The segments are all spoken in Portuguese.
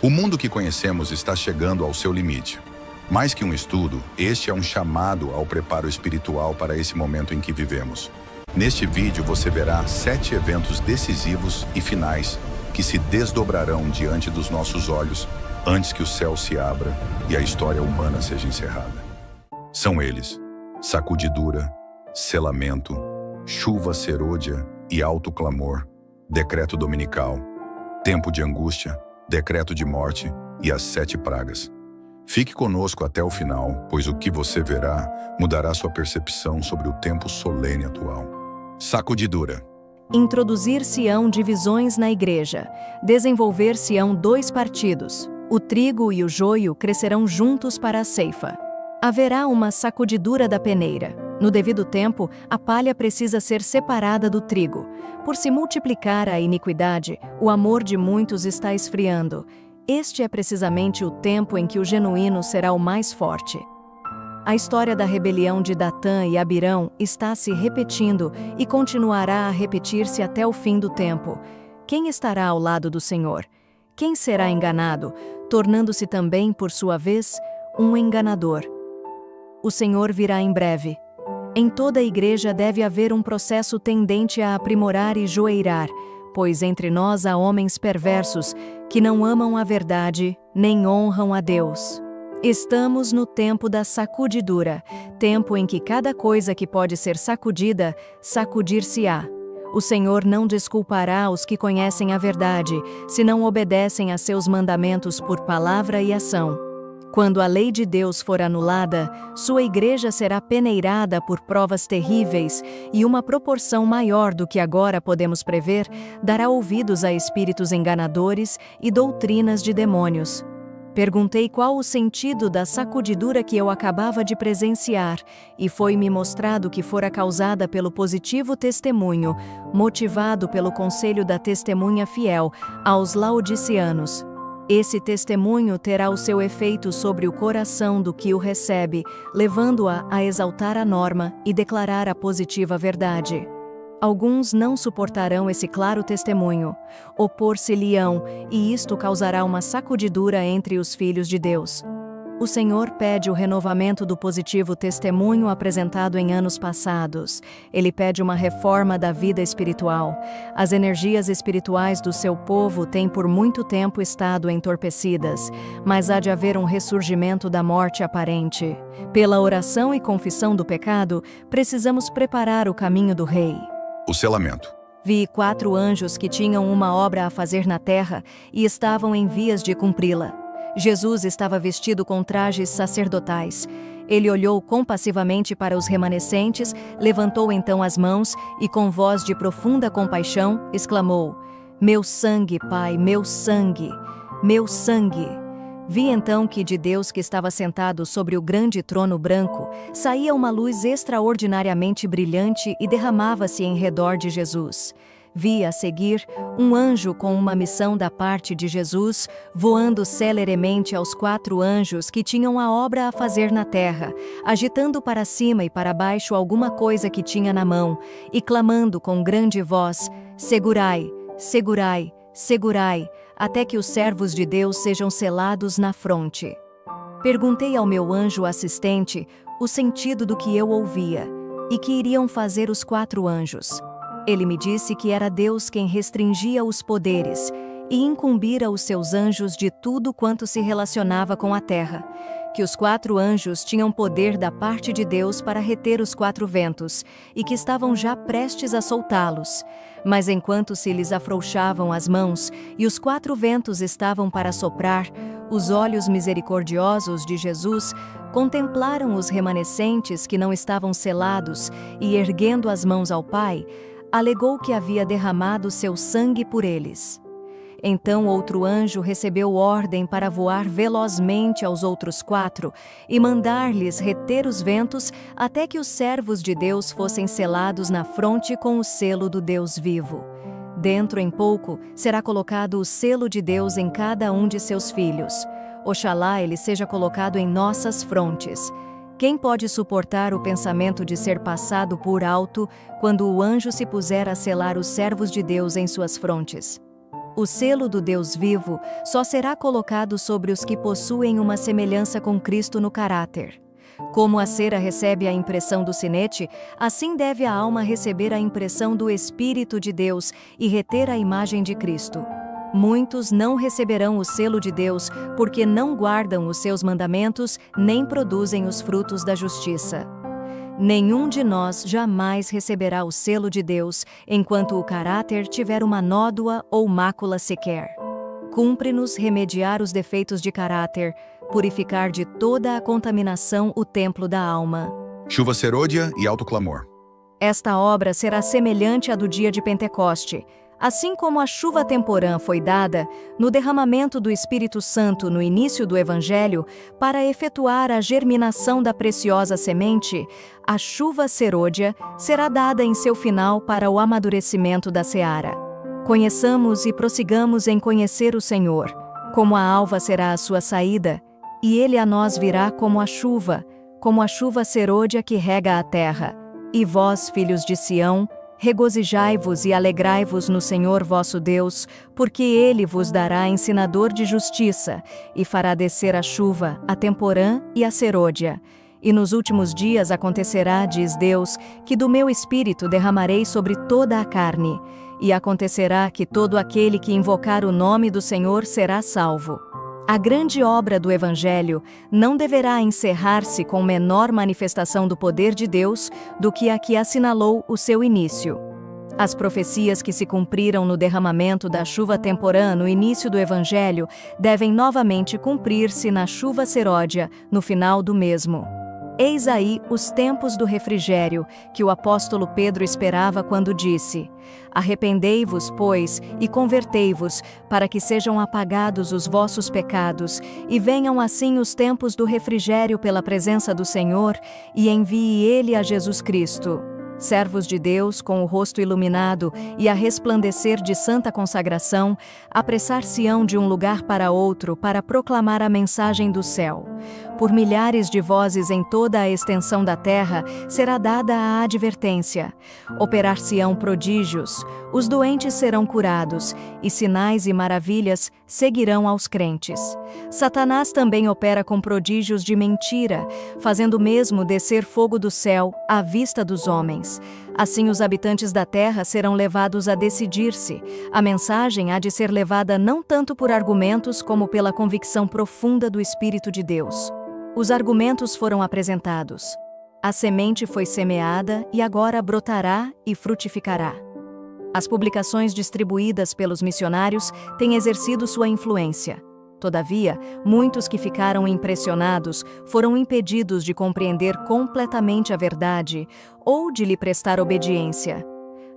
O mundo que conhecemos está chegando ao seu limite. Mais que um estudo, este é um chamado ao preparo espiritual para esse momento em que vivemos. Neste vídeo você verá 7 eventos decisivos e finais que se desdobrarão diante dos nossos olhos antes que o céu se abra e a história humana seja encerrada. São eles: sacudidura, selamento, chuva serôdia e alto clamor, decreto dominical, tempo de angústia, decreto de morte e as 7 pragas. Fique conosco até o final, pois o que você verá mudará sua percepção sobre o tempo solene atual. Sacudidura. Introduzir-se-ão divisões na igreja. Desenvolver-se-ão 2 partidos. O trigo e o joio crescerão juntos para a ceifa. Haverá uma sacudidura da peneira. No devido tempo, a palha precisa ser separada do trigo. Por se multiplicar a iniquidade, o amor de muitos está esfriando. Este é precisamente o tempo em que o genuíno será o mais forte. A história da rebelião de Datã e Abirão está se repetindo e continuará a repetir-se até o fim do tempo. Quem estará ao lado do Senhor? Quem será enganado, tornando-se também, por sua vez, um enganador? O Senhor virá em breve. Em toda a igreja deve haver um processo tendente a aprimorar e joeirar, pois entre nós há homens perversos que não amam a verdade nem honram a Deus. Estamos no tempo da sacudidura, tempo em que cada coisa que pode ser sacudida, sacudir-se-á. O Senhor não desculpará os que conhecem a verdade, se não obedecem a seus mandamentos por palavra e ação. Quando a lei de Deus for anulada, sua igreja será peneirada por provas terríveis e uma proporção maior do que agora podemos prever dará ouvidos a espíritos enganadores e doutrinas de demônios. Perguntei qual o sentido da sacudidura que eu acabava de presenciar, e foi-me mostrado que fora causada pelo positivo testemunho, motivado pelo conselho da testemunha fiel aos laodiceanos. Esse testemunho terá o seu efeito sobre o coração do que o recebe, levando-a a exaltar a norma e declarar a positiva verdade. Alguns não suportarão esse claro testemunho, opor-se-lhe-ão, e isto causará uma sacudidura entre os filhos de Deus. O Senhor pede o renovamento do positivo testemunho apresentado em anos passados. Ele pede uma reforma da vida espiritual. As energias espirituais do seu povo têm por muito tempo estado entorpecidas, mas há de haver um ressurgimento da morte aparente. Pela oração e confissão do pecado, precisamos preparar o caminho do Rei. O selamento. Vi 4 anjos que tinham uma obra a fazer na terra e estavam em vias de cumpri-la. Jesus estava vestido com trajes sacerdotais. Ele olhou compassivamente para os remanescentes, levantou então as mãos e, com voz de profunda compaixão, exclamou: "Meu sangue, Pai, meu sangue, meu sangue!" Vi então que de Deus que estava sentado sobre o grande trono branco, saía uma luz extraordinariamente brilhante e derramava-se em redor de Jesus. Vi a seguir um anjo com uma missão da parte de Jesus, voando celeremente aos 4 anjos que tinham a obra a fazer na terra, agitando para cima e para baixo alguma coisa que tinha na mão, e clamando com grande voz: "Segurai, segurai, segurai, até que os servos de Deus sejam selados na fronte." Perguntei ao meu anjo assistente o sentido do que eu ouvia, e que iriam fazer os 4 anjos. Ele me disse que era Deus quem restringia os poderes e incumbira os seus anjos de tudo quanto se relacionava com a terra, que os 4 anjos tinham poder da parte de Deus para reter os 4 ventos e que estavam já prestes a soltá-los. Mas enquanto se lhes afrouxavam as mãos e os 4 ventos estavam para soprar, os olhos misericordiosos de Jesus contemplaram os remanescentes que não estavam selados e, erguendo as mãos ao Pai, alegou que havia derramado seu sangue por eles. Então outro anjo recebeu ordem para voar velozmente aos outros 4 e mandar-lhes reter os ventos até que os servos de Deus fossem selados na fronte com o selo do Deus vivo. Dentro em pouco será colocado o selo de Deus em cada um de seus filhos. Oxalá ele seja colocado em nossas frontes. Quem pode suportar o pensamento de ser passado por alto quando o anjo se puser a selar os servos de Deus em suas frontes? O selo do Deus vivo só será colocado sobre os que possuem uma semelhança com Cristo no caráter. Como a cera recebe a impressão do sinete, assim deve a alma receber a impressão do Espírito de Deus e reter a imagem de Cristo. Muitos não receberão o selo de Deus porque não guardam os seus mandamentos nem produzem os frutos da justiça. Nenhum de nós jamais receberá o selo de Deus enquanto o caráter tiver uma nódoa ou mácula sequer. Cumpre-nos remediar os defeitos de caráter, purificar de toda a contaminação o templo da alma. Chuva serôdia e alto clamor. Esta obra será semelhante à do dia de Pentecoste. Assim como a chuva temporã foi dada no derramamento do Espírito Santo no início do Evangelho para efetuar a germinação da preciosa semente, a chuva serôdia será dada em seu final para o amadurecimento da seara. Conheçamos e prossigamos em conhecer o Senhor, como a alva será a sua saída, e ele a nós virá como a chuva serôdia que rega a terra. E vós, filhos de Sião, regozijai-vos e alegrai-vos no Senhor vosso Deus, porque Ele vos dará ensinador de justiça, e fará descer a chuva, a temporã e a serôdia. E nos últimos dias acontecerá, diz Deus, que do meu Espírito derramarei sobre toda a carne, e acontecerá que todo aquele que invocar o nome do Senhor será salvo. A grande obra do Evangelho não deverá encerrar-se com menor manifestação do poder de Deus do que a que assinalou o seu início. As profecias que se cumpriram no derramamento da chuva temporã no início do Evangelho devem novamente cumprir-se na chuva serôdia no final do mesmo. Eis aí os tempos do refrigério que o apóstolo Pedro esperava quando disse: Arrependei-vos, pois, e convertei-vos, para que sejam apagados os vossos pecados, e venham assim os tempos do refrigério pela presença do Senhor, e envie Ele a Jesus Cristo. Servos de Deus, com o rosto iluminado e a resplandecer de santa consagração, apressar-se-ão de um lugar para outro para proclamar a mensagem do céu. Por milhares de vozes em toda a extensão da terra será dada a advertência. Operar-se-ão prodígios, os doentes serão curados, e sinais e maravilhas seguirão aos crentes. Satanás também opera com prodígios de mentira, fazendo mesmo descer fogo do céu à vista dos homens. Assim os habitantes da terra serão levados a decidir-se. A mensagem há de ser levada não tanto por argumentos como pela convicção profunda do Espírito de Deus. Os argumentos foram apresentados. A semente foi semeada e agora brotará e frutificará. As publicações distribuídas pelos missionários têm exercido sua influência. Todavia, muitos que ficaram impressionados foram impedidos de compreender completamente a verdade ou de lhe prestar obediência.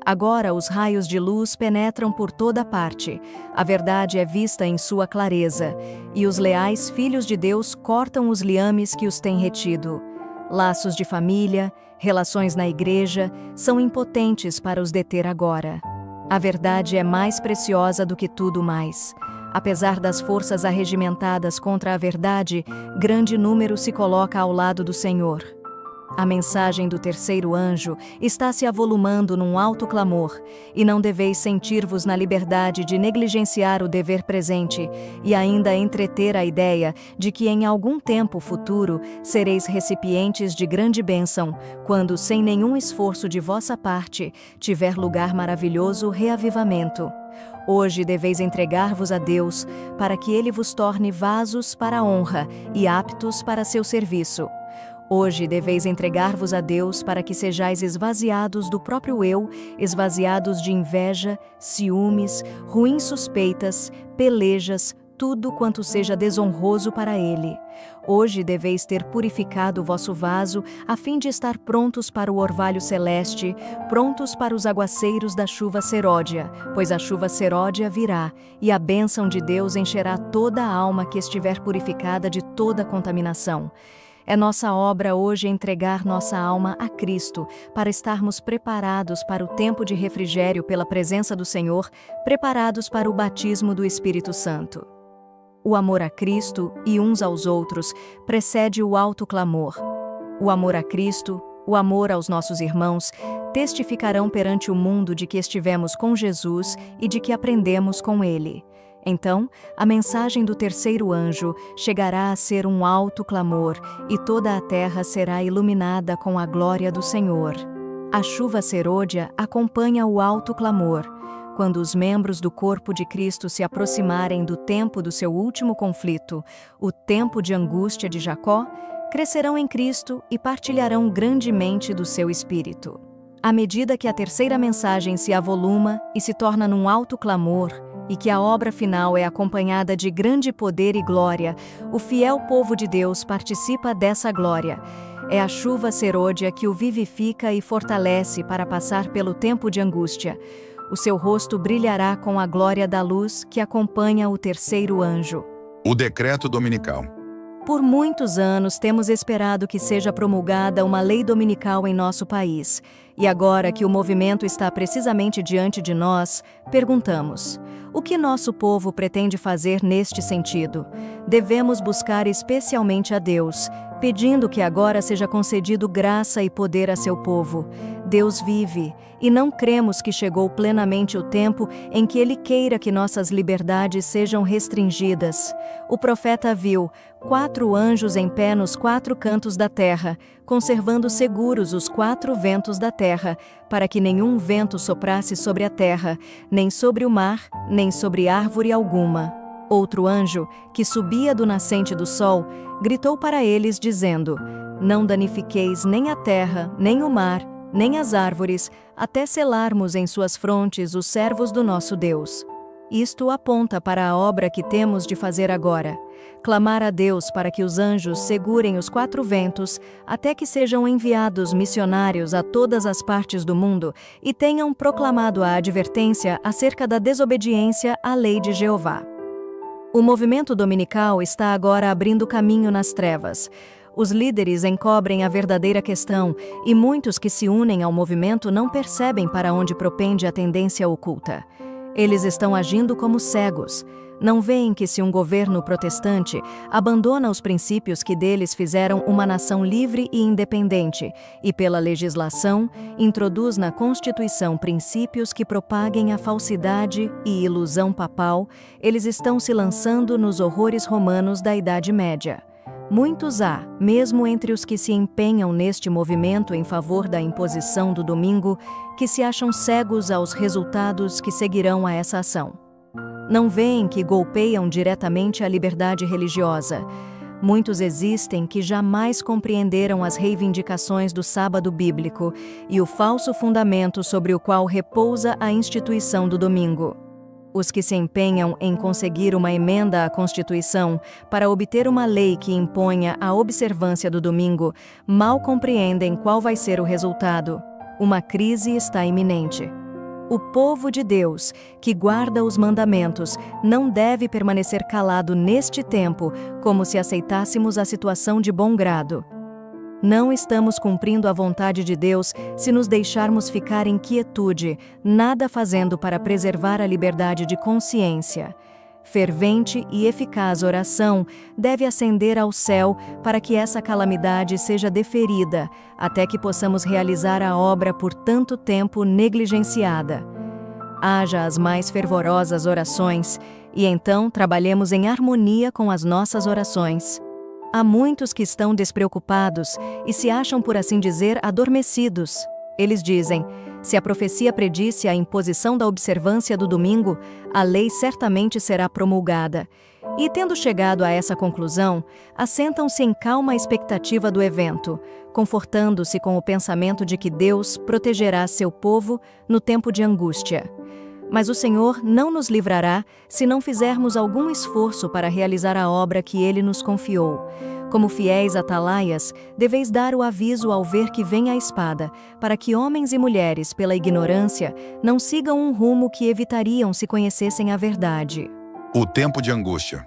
Agora os raios de luz penetram por toda parte, a verdade é vista em sua clareza, e os leais filhos de Deus cortam os liames que os têm retido. Laços de família, relações na igreja, são impotentes para os deter agora. A verdade é mais preciosa do que tudo mais. Apesar das forças arregimentadas contra a verdade, grande número se coloca ao lado do Senhor. A mensagem do terceiro anjo está se avolumando num alto clamor, e não deveis sentir-vos na liberdade de negligenciar o dever presente e ainda entreter a ideia de que em algum tempo futuro sereis recipientes de grande bênção, quando, sem nenhum esforço de vossa parte, tiver lugar maravilhoso reavivamento. Hoje deveis entregar-vos a Deus, para que Ele vos torne vasos para a honra e aptos para seu serviço. Hoje deveis entregar-vos a Deus para que sejais esvaziados do próprio eu, esvaziados de inveja, ciúmes, ruins suspeitas, pelejas, tudo quanto seja desonroso para Ele. Hoje deveis ter purificado o vosso vaso, a fim de estar prontos para o orvalho celeste, prontos para os aguaceiros da chuva seródia, pois a chuva seródia virá, e a bênção de Deus encherá toda a alma que estiver purificada de toda contaminação. É nossa obra hoje entregar nossa alma a Cristo, para estarmos preparados para o tempo de refrigério pela presença do Senhor, preparados para o batismo do Espírito Santo. O amor a Cristo e uns aos outros precede o alto clamor. O amor a Cristo o amor aos nossos irmãos, testificarão perante o mundo de que estivemos com Jesus e de que aprendemos com ele. Então, a mensagem do terceiro anjo chegará a ser um alto clamor, e toda a terra será iluminada com a glória do Senhor. A chuva serôdia acompanha o alto clamor. Quando os membros do corpo de Cristo se aproximarem do tempo do seu último conflito, o tempo de angústia de Jacó, crescerão em Cristo e partilharão grandemente do seu espírito. À medida que a terceira mensagem se avoluma e se torna num alto clamor, e que a obra final é acompanhada de grande poder e glória, o fiel povo de Deus participa dessa glória. É a chuva serôdia que o vivifica e fortalece para passar pelo tempo de angústia. O seu rosto brilhará com a glória da luz que acompanha o terceiro anjo. O decreto dominical. Por muitos anos temos esperado que seja promulgada uma lei dominical em nosso país. E agora que o movimento está precisamente diante de nós, perguntamos: o que nosso povo pretende fazer neste sentido? Devemos buscar especialmente a Deus, pedindo que agora seja concedido graça e poder a seu povo. Deus vive, e não cremos que chegou plenamente o tempo em que Ele queira que nossas liberdades sejam restringidas. O profeta viu 4 anjos em pé nos 4 cantos da terra, conservando seguros os 4 ventos da terra, para que nenhum vento soprasse sobre a terra, nem sobre o mar, nem sobre árvore alguma. Outro anjo, que subia do nascente do sol, gritou para eles, dizendo: não danifiqueis nem a terra, nem o mar, nem as árvores, até selarmos em suas frontes os servos do nosso Deus. Isto aponta para a obra que temos de fazer agora: clamar a Deus para que os anjos segurem os 4 ventos, até que sejam enviados missionários a todas as partes do mundo e tenham proclamado a advertência acerca da desobediência à lei de Jeová. O movimento dominical está agora abrindo caminho nas trevas. Os líderes encobrem a verdadeira questão e muitos que se unem ao movimento não percebem para onde propende a tendência oculta. Eles estão agindo como cegos. Não veem que se um governo protestante abandona os princípios que deles fizeram uma nação livre e independente e, pela legislação, introduz na Constituição princípios que propaguem a falsidade e ilusão papal, eles estão se lançando nos horrores romanos da Idade Média. Muitos há, mesmo entre os que se empenham neste movimento em favor da imposição do domingo, que se acham cegos aos resultados que seguirão a essa ação. Não veem que golpeiam diretamente a liberdade religiosa. Muitos existem que jamais compreenderam as reivindicações do sábado bíblico e o falso fundamento sobre o qual repousa a instituição do domingo. Os que se empenham em conseguir uma emenda à Constituição para obter uma lei que imponha a observância do domingo mal compreendem qual vai ser o resultado. Uma crise está iminente. O povo de Deus, que guarda os mandamentos, não deve permanecer calado neste tempo, como se aceitássemos a situação de bom grado. Não estamos cumprindo a vontade de Deus se nos deixarmos ficar em quietude, nada fazendo para preservar a liberdade de consciência. Fervente e eficaz oração deve ascender ao céu para que essa calamidade seja deferida, até que possamos realizar a obra por tanto tempo negligenciada. Haja as mais fervorosas orações, e então trabalhemos em harmonia com as nossas orações. Há muitos que estão despreocupados e se acham, por assim dizer, adormecidos. Eles dizem: se a profecia predisse a imposição da observância do domingo, a lei certamente será promulgada. E, tendo chegado a essa conclusão, assentam-se em calma expectativa do evento, confortando-se com o pensamento de que Deus protegerá seu povo no tempo de angústia. Mas o Senhor não nos livrará se não fizermos algum esforço para realizar a obra que Ele nos confiou. Como fiéis atalaias, deveis dar o aviso ao ver que vem a espada, para que homens e mulheres, pela ignorância, não sigam um rumo que evitariam se conhecessem a verdade. O tempo de angústia.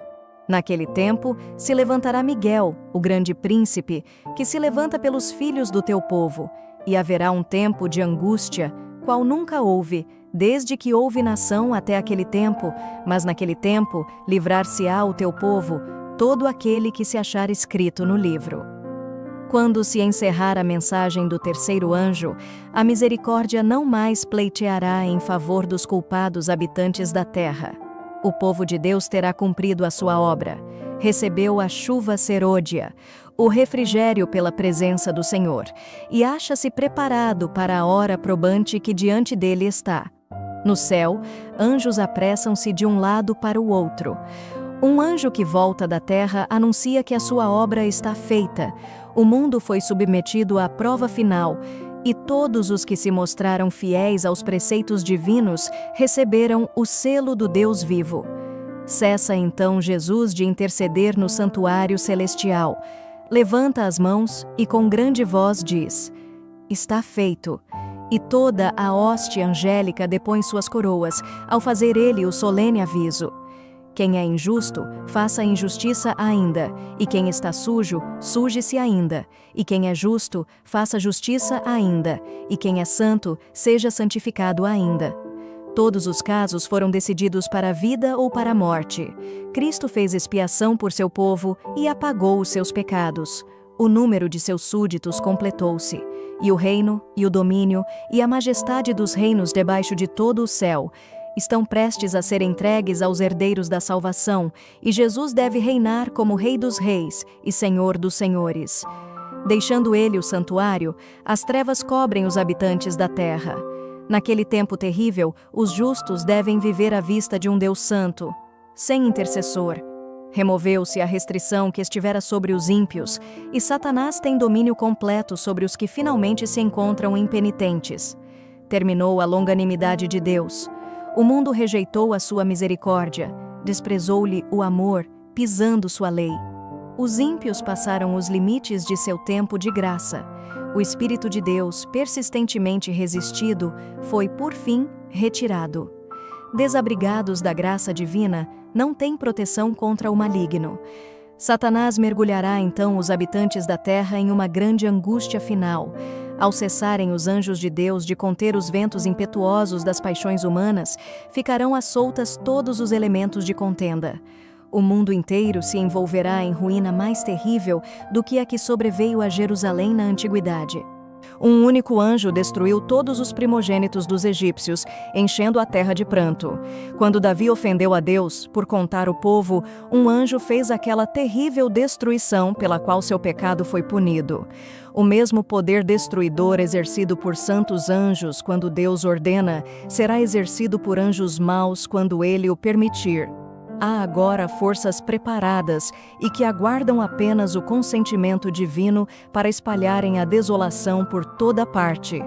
Naquele tempo, se levantará Miguel, o grande príncipe, que se levanta pelos filhos do teu povo, e haverá um tempo de angústia, qual nunca houve, desde que houve nação até aquele tempo, mas naquele tempo livrar-se-á o teu povo, todo aquele que se achar escrito no livro. Quando se encerrar a mensagem do terceiro anjo, a misericórdia não mais pleiteará em favor dos culpados habitantes da terra. O povo de Deus terá cumprido a sua obra. Recebeu a chuva serôdia, o refrigério pela presença do Senhor, e acha-se preparado para a hora probante que diante dele está. No céu, anjos apressam-se de um lado para o outro. Um anjo que volta da terra anuncia que a sua obra está feita. O mundo foi submetido à prova final, e todos os que se mostraram fiéis aos preceitos divinos receberam o selo do Deus vivo. Cessa então Jesus de interceder no santuário celestial. Levanta as mãos e com grande voz diz: está feito. E toda a hoste angélica depõe suas coroas, ao fazer ele o solene aviso. Quem é injusto, faça injustiça ainda, e quem está sujo, suje-se ainda, e quem é justo, faça justiça ainda, e quem é santo, seja santificado ainda. Todos os casos foram decididos para a vida ou para a morte. Cristo fez expiação por seu povo e apagou os seus pecados. O número de seus súditos completou-se, e o reino, e o domínio, e a majestade dos reinos debaixo de todo o céu estão prestes a ser entregues aos herdeiros da salvação, e Jesus deve reinar como Rei dos Reis e Senhor dos Senhores. Deixando ele o santuário, as trevas cobrem os habitantes da terra. Naquele tempo terrível, os justos devem viver à vista de um Deus santo, sem intercessor. Removeu-se a restrição que estivera sobre os ímpios, e Satanás tem domínio completo sobre os que finalmente se encontram impenitentes. Terminou a longanimidade de Deus. O mundo rejeitou a sua misericórdia, desprezou-lhe o amor, pisando sua lei. Os ímpios passaram os limites de seu tempo de graça. O Espírito de Deus, persistentemente resistido, foi, por fim, retirado. Desabrigados da graça divina, não têm proteção contra o maligno. Satanás mergulhará então os habitantes da terra em uma grande angústia final. Ao cessarem os anjos de Deus de conter os ventos impetuosos das paixões humanas, ficarão às soltas todos os elementos de contenda. O mundo inteiro se envolverá em ruína mais terrível do que a que sobreveio a Jerusalém na antiguidade. Um único anjo destruiu todos os primogênitos dos egípcios, enchendo a terra de pranto. Quando Davi ofendeu a Deus, por contar o povo, um anjo fez aquela terrível destruição pela qual seu pecado foi punido. O mesmo poder destruidor exercido por santos anjos quando Deus ordena, será exercido por anjos maus quando ele o permitir. Há agora forças preparadas e que aguardam apenas o consentimento divino para espalharem a desolação por toda parte.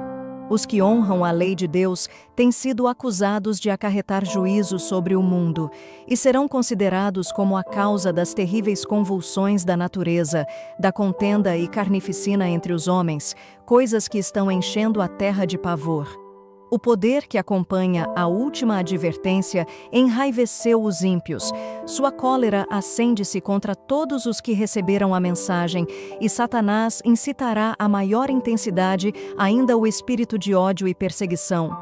Os que honram a lei de Deus têm sido acusados de acarretar juízo sobre o mundo e serão considerados como a causa das terríveis convulsões da natureza, da contenda e carnificina entre os homens, coisas que estão enchendo a terra de pavor. O poder que acompanha a última advertência enraiveceu os ímpios. Sua cólera acende-se contra todos os que receberam a mensagem, e Satanás incitará a maior intensidade ainda o espírito de ódio e perseguição.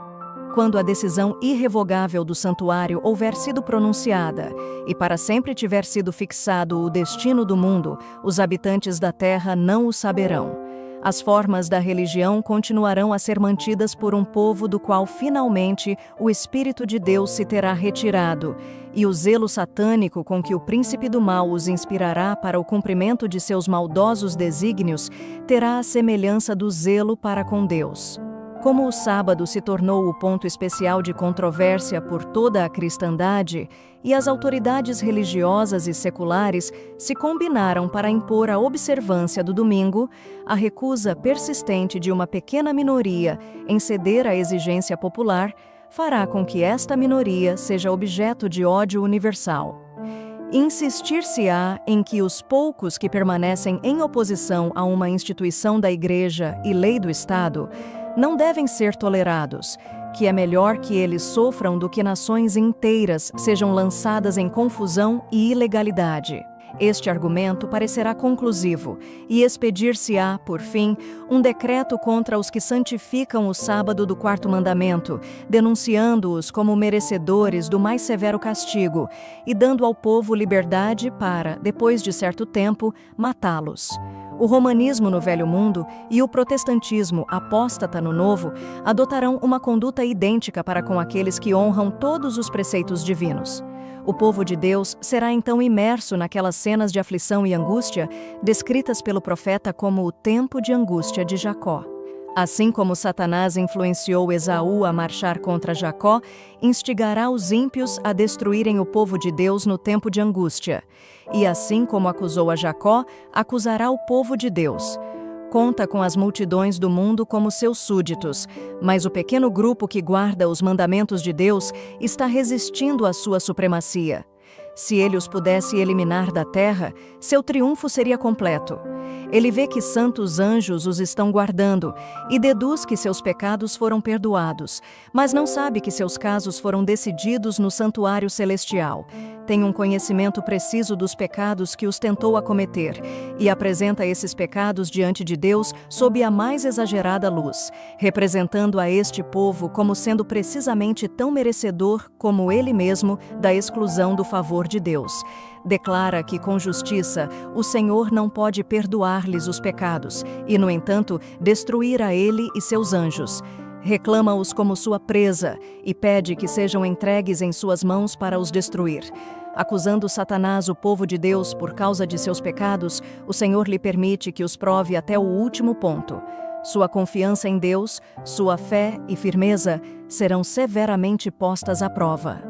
Quando a decisão irrevogável do santuário houver sido pronunciada, e para sempre tiver sido fixado o destino do mundo, os habitantes da terra não o saberão. As formas da religião continuarão a ser mantidas por um povo do qual finalmente o Espírito de Deus se terá retirado, e o zelo satânico com que o príncipe do mal os inspirará para o cumprimento de seus maldosos desígnios terá a semelhança do zelo para com Deus. Como o sábado se tornou o ponto especial de controvérsia por toda a cristandade, e as autoridades religiosas e seculares se combinaram para impor a observância do domingo, a recusa persistente de uma pequena minoria em ceder à exigência popular fará com que esta minoria seja objeto de ódio universal. Insistir-se-á em que os poucos que permanecem em oposição a uma instituição da Igreja e lei do Estado não devem ser tolerados, que é melhor que eles sofram do que nações inteiras sejam lançadas em confusão e ilegalidade. Este argumento parecerá conclusivo, e expedir-se-á, por fim, um decreto contra os que santificam o sábado do quarto mandamento, denunciando-os como merecedores do mais severo castigo, e dando ao povo liberdade para, depois de certo tempo, matá-los. O romanismo no Velho Mundo e o protestantismo apóstata no Novo adotarão uma conduta idêntica para com aqueles que honram todos os preceitos divinos. O povo de Deus será então imerso naquelas cenas de aflição e angústia descritas pelo profeta como o tempo de angústia de Jacó. Assim como Satanás influenciou Esaú a marchar contra Jacó, instigará os ímpios a destruírem o povo de Deus no tempo de angústia. E assim como acusou a Jacó, acusará o povo de Deus. Conta com as multidões do mundo como seus súditos, mas o pequeno grupo que guarda os mandamentos de Deus está resistindo à sua supremacia. Se ele os pudesse eliminar da terra, seu triunfo seria completo. Ele vê que santos anjos os estão guardando e deduz que seus pecados foram perdoados, mas não sabe que seus casos foram decididos no santuário celestial. Tem um conhecimento preciso dos pecados que os tentou a cometer e apresenta esses pecados diante de Deus sob a mais exagerada luz, representando a este povo como sendo precisamente tão merecedor como ele mesmo da exclusão do favor de Deus. Declara que, com justiça, o Senhor não pode perdoar-lhes os pecados e, no entanto, destruir a ele e seus anjos. Reclama-os como sua presa e pede que sejam entregues em suas mãos para os destruir. Acusando Satanás o povo de Deus por causa de seus pecados, o Senhor lhe permite que os prove até o último ponto. Sua confiança em Deus, sua fé e firmeza serão severamente postas à prova.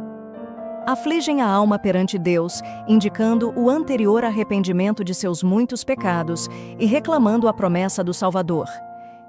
Afligem a alma perante Deus, indicando o anterior arrependimento de seus muitos pecados e reclamando a promessa do Salvador.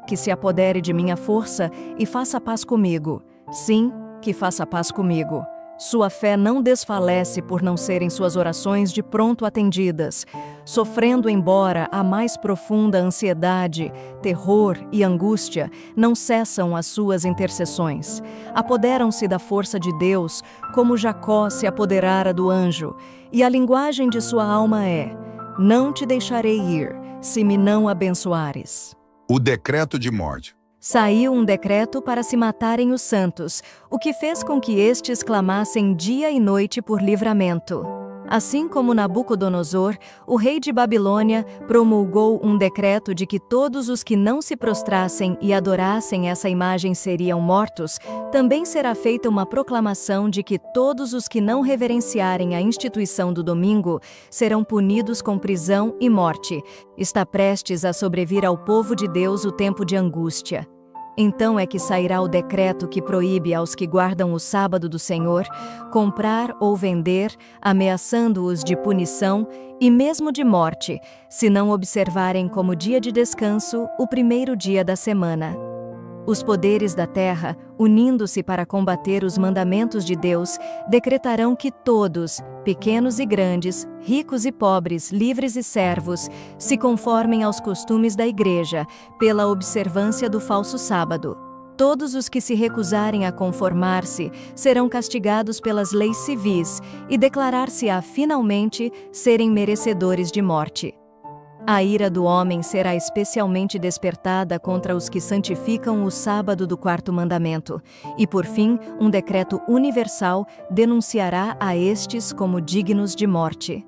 Que se apodere de minha força e faça paz comigo. Sim, que faça paz comigo. Sua fé não desfalece por não serem suas orações de pronto atendidas. Sofrendo embora a mais profunda ansiedade, terror e angústia, não cessam as suas intercessões. Apoderam-se da força de Deus, como Jacó se apoderara do anjo. E a linguagem de sua alma é: não te deixarei ir, se me não abençoares. O decreto de morte. Saiu um decreto para se matarem os santos, o que fez com que estes clamassem dia e noite por livramento. Assim como Nabucodonosor, o rei de Babilônia, promulgou um decreto de que todos os que não se prostrassem e adorassem essa imagem seriam mortos, também será feita uma proclamação de que todos os que não reverenciarem a instituição do domingo serão punidos com prisão e morte. Está prestes a sobrevir ao povo de Deus o tempo de angústia. Então é que sairá o decreto que proíbe aos que guardam o sábado do Senhor comprar ou vender, ameaçando-os de punição e mesmo de morte, se não observarem como dia de descanso o primeiro dia da semana. Os poderes da terra, unindo-se para combater os mandamentos de Deus, decretarão que todos, pequenos e grandes, ricos e pobres, livres e servos, se conformem aos costumes da Igreja, pela observância do falso sábado. Todos os que se recusarem a conformar-se serão castigados pelas leis civis e declarar-se-á finalmente serem merecedores de morte. A ira do homem será especialmente despertada contra os que santificam o sábado do quarto mandamento, e por fim, um decreto universal denunciará a estes como dignos de morte.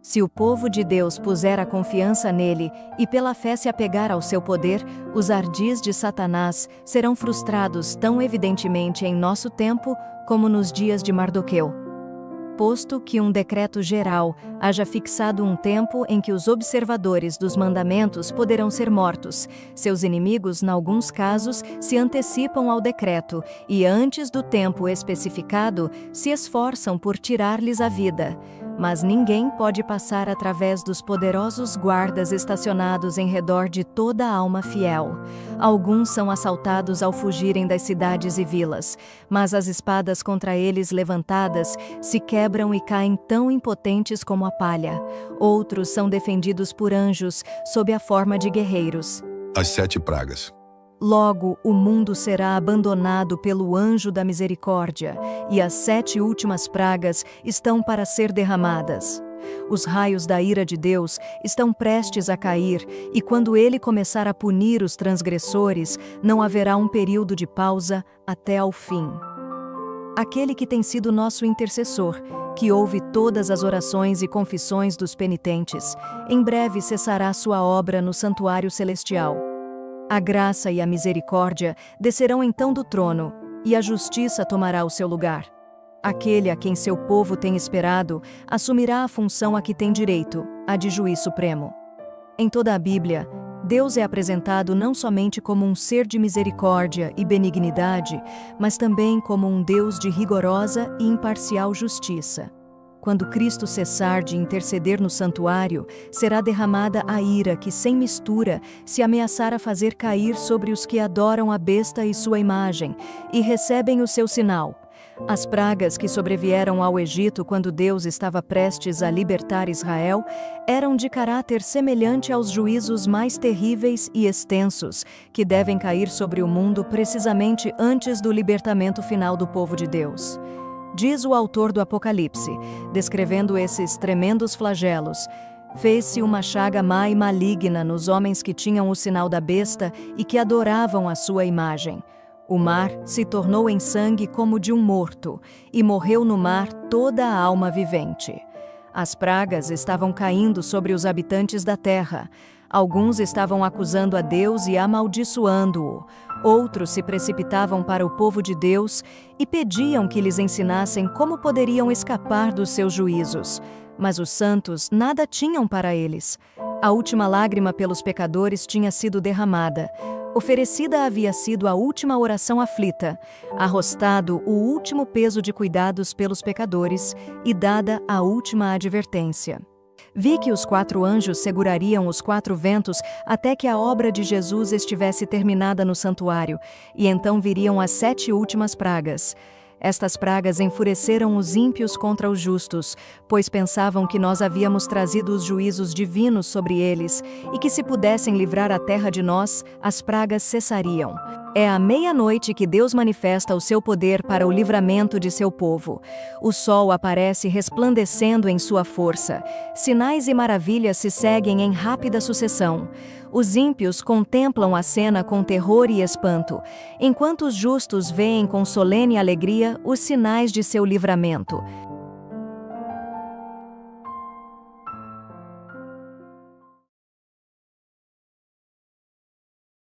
Se o povo de Deus puser a confiança nele e pela fé se apegar ao seu poder, os ardis de Satanás serão frustrados tão evidentemente em nosso tempo como nos dias de Mardoqueu. Posto que um decreto geral haja fixado um tempo em que os observadores dos mandamentos poderão ser mortos, seus inimigos, em alguns casos, se antecipam ao decreto e, antes do tempo especificado, se esforçam por tirar-lhes a vida. Mas ninguém pode passar através dos poderosos guardas estacionados em redor de toda a alma fiel. Alguns são assaltados ao fugirem das cidades e vilas, mas as espadas contra eles levantadas se quebram e caem tão impotentes como a palha. Outros são defendidos por anjos, sob a forma de guerreiros. As 7 pragas. Logo, o mundo será abandonado pelo anjo da misericórdia, e as 7 últimas pragas estão para ser derramadas. Os raios da ira de Deus estão prestes a cair, e quando ele começar a punir os transgressores, não haverá um período de pausa até ao fim. Aquele que tem sido nosso intercessor, que ouve todas as orações e confissões dos penitentes, em breve cessará sua obra no santuário celestial. A graça e a misericórdia descerão então do trono, e a justiça tomará o seu lugar. Aquele a quem seu povo tem esperado assumirá a função a que tem direito, a de juiz supremo. Em toda a Bíblia, Deus é apresentado não somente como um ser de misericórdia e benignidade, mas também como um Deus de rigorosa e imparcial justiça. Quando Cristo cessar de interceder no santuário, será derramada a ira que, sem mistura, se ameaçara fazer cair sobre os que adoram a besta e sua imagem, e recebem o seu sinal. As pragas que sobrevieram ao Egito quando Deus estava prestes a libertar Israel eram de caráter semelhante aos juízos mais terríveis e extensos que devem cair sobre o mundo precisamente antes do libertamento final do povo de Deus. Diz o autor do Apocalipse, descrevendo esses tremendos flagelos: fez-se uma chaga má e maligna nos homens que tinham o sinal da besta e que adoravam a sua imagem. O mar se tornou em sangue como de um morto, e morreu no mar toda a alma vivente. As pragas estavam caindo sobre os habitantes da terra. Alguns estavam acusando a Deus e amaldiçoando-o. Outros se precipitavam para o povo de Deus e pediam que lhes ensinassem como poderiam escapar dos seus juízos. Mas os santos nada tinham para eles. A última lágrima pelos pecadores tinha sido derramada. Oferecida havia sido a última oração aflita, arrostado o último peso de cuidados pelos pecadores e dada a última advertência. Vi que os 4 anjos segurariam os 4 ventos até que a obra de Jesus estivesse terminada no santuário, e então viriam as 7 últimas pragas. Estas pragas enfureceram os ímpios contra os justos, pois pensavam que nós havíamos trazido os juízos divinos sobre eles, e que se pudessem livrar a terra de nós, as pragas cessariam. É à meia-noite que Deus manifesta o seu poder para o livramento de seu povo. O sol aparece resplandecendo em sua força. Sinais e maravilhas se seguem em rápida sucessão. Os ímpios contemplam a cena com terror e espanto, enquanto os justos veem com solene alegria os sinais de seu livramento.